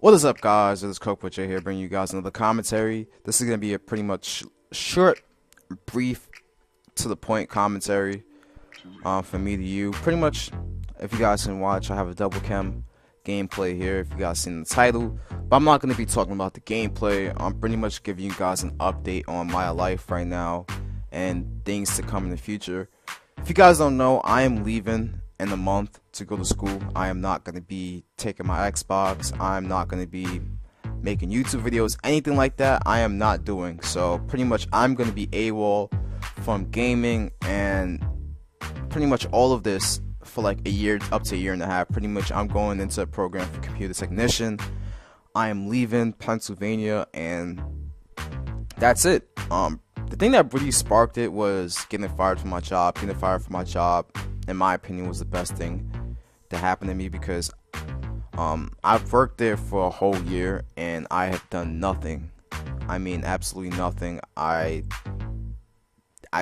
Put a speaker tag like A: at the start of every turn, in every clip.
A: What is up, guys? It is Coke Butcher here, bringing you guys another commentary. This is going to be a pretty much short, brief, to the point commentary from me to you. Pretty much, if you guys can watch, I have a double KEM gameplay here, if you guys seen the title. But I'm not going to be talking about the gameplay. I'm pretty much giving you guys an update on my life right now and things to come in the future. If you guys don't know, I am leaving in a month to go to school. I am not going to be taking my Xbox. I'm not going to be making YouTube videos, anything like that. I am not doing. So pretty much I'm going to be AWOL from gaming and pretty much all of this for like a year, up to a year and a half. Pretty much I'm going into a program for computer technician. I am leaving Pennsylvania and that's it. The thing that really sparked it was getting fired from my job. Getting fired from my job, in my opinion, was the best thing to happen to me because I've worked there for a whole year and I have done nothing. I mean, absolutely nothing. I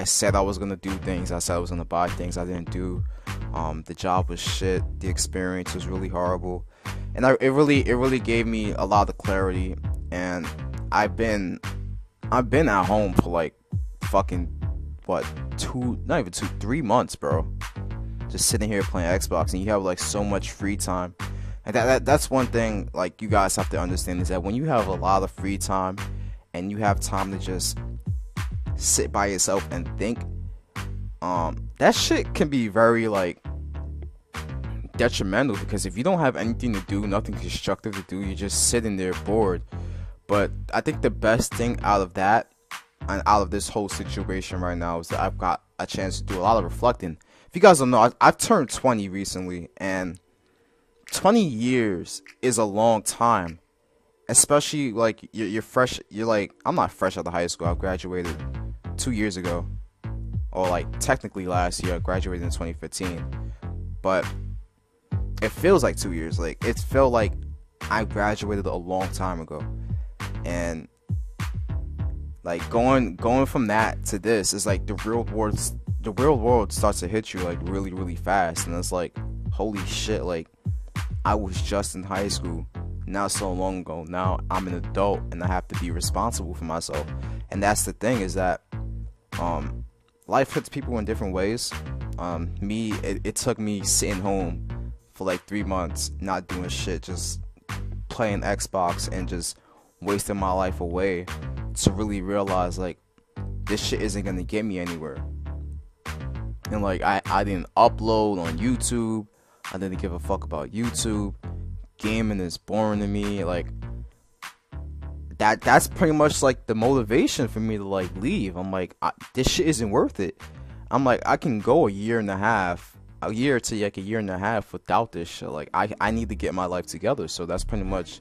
A: said I was gonna do things. I said I was gonna buy things. I didn't do. The job was shit. The experience was really horrible, and it really gave me a lot of clarity. And I've been at home for like fucking what, 3 months, bro. Just sitting here playing Xbox, and you have like so much free time. And that's one thing like you guys have to understand, is that when you have a lot of free time and you have time to just sit by yourself and think, that shit can be very like detrimental, because if you don't have anything to do, nothing constructive to do, you're just sitting there bored. But I think the best thing out of that and out of this whole situation right now is that I've got a chance to do a lot of reflecting. If you guys don't know, I've turned 20 recently, and 20 years is a long time, especially like you're fresh. You're like, I'm not fresh out of high school. I graduated 2 years ago, or like technically last year. I graduated in 2015, but it feels like 2 years. Like it felt like I graduated a long time ago, and like going from that to this is like the real world starts to hit you like really fast, and it's like, holy shit, like I was just in high school not so long ago. Now I'm an adult and I have to be responsible for myself. And that's the thing, is that life hits people in different ways. It took me sitting home for like 3 months, not doing shit, just playing Xbox and just wasting my life away, to really realize like this shit isn't gonna get me anywhere. And like I didn't upload on YouTube. I didn't give a fuck about YouTube. Gaming is boring to me. Like that's pretty much like the motivation for me to like leave. I'm like, this shit isn't worth it. I'm like, I can go a year and a half without this shit. Like I need to get my life together. So that's pretty much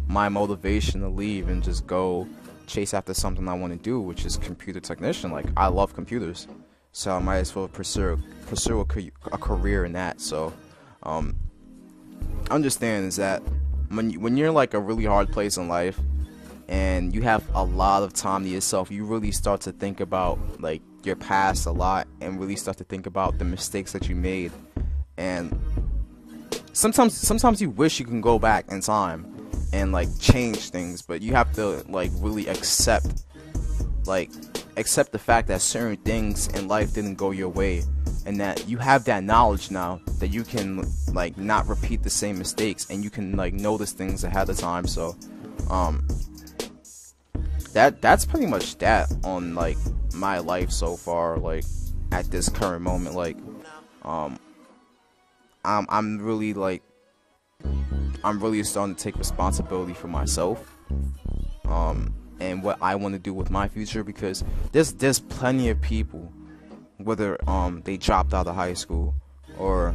A: my motivation to leave and just go chase after something I want to do, which is computer technician. Like I love computers, so I might as well pursue a career in that. So understand is that when you're like a really hard place in life and you have a lot of time to yourself, you really start to think about like your past a lot, and really start to think about the mistakes that you made. And sometimes you wish you can go back in time and like change things, but you have to like really accept the fact that certain things in life didn't go your way, and that you have that knowledge now that you can like not repeat the same mistakes, and you can like notice things ahead of time. So that's pretty much that on like my life so far, like at this current moment. Like I'm really starting to take responsibility for myself, and what I want to do with my future, because there's plenty of people, whether they dropped out of high school or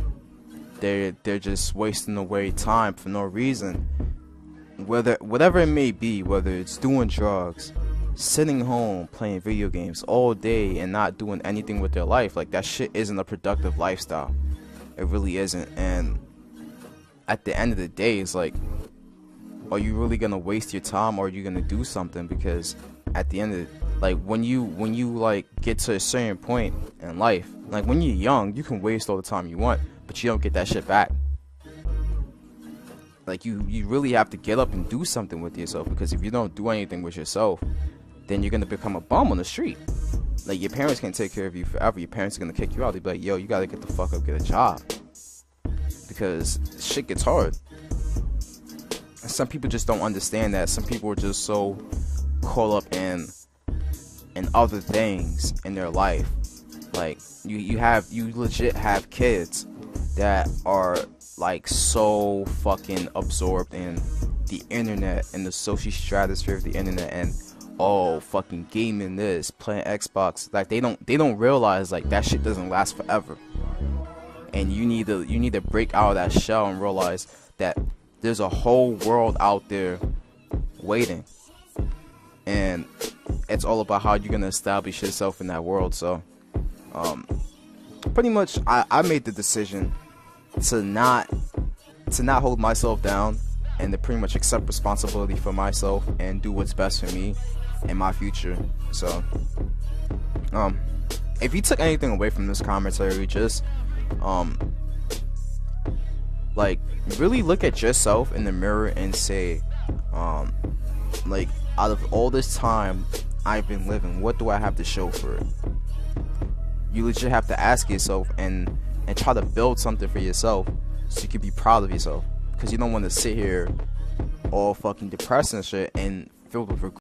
A: they're just wasting away time for no reason, whatever it may be, whether it's doing drugs, sitting home playing video games all day and not doing anything with their life. Like that shit isn't a productive lifestyle. It really isn't. And at the end of the day, it's like, are you really gonna waste your time, or are you gonna do something? Because at the end of it, like when you like get to a certain point in life, like when you're young, you can waste all the time you want, but you don't get that shit back. like you really have to get up and do something with yourself, because if you don't do anything with yourself, then you're gonna become a bum on the street. Like, your parents can't take care of you forever. Your parents are gonna kick you out. They'll be like, yo, you gotta get the fuck up, get a job, because shit gets hard. And some people just don't understand that. Some people are just so caught up in other things in their life. Like, you legit have kids that are like so fucking absorbed in the internet and the social stratosphere of the internet, and fucking gaming, this, playing Xbox. Like, they don't realize, like, that shit doesn't last forever. And you need to break out of that shell and realize that there's a whole world out there waiting, and it's all about how you're gonna establish yourself in that world. So pretty much I made the decision to not hold myself down, and to pretty much accept responsibility for myself and do what's best for me and my future. So if you took anything away from this commentary, just like, really look at yourself in the mirror and say, like, out of all this time I've been living, what do I have to show for it? You legit have to ask yourself and try to build something for yourself so you can be proud of yourself, because you don't want to sit here all fucking depressed and shit and filled with regret.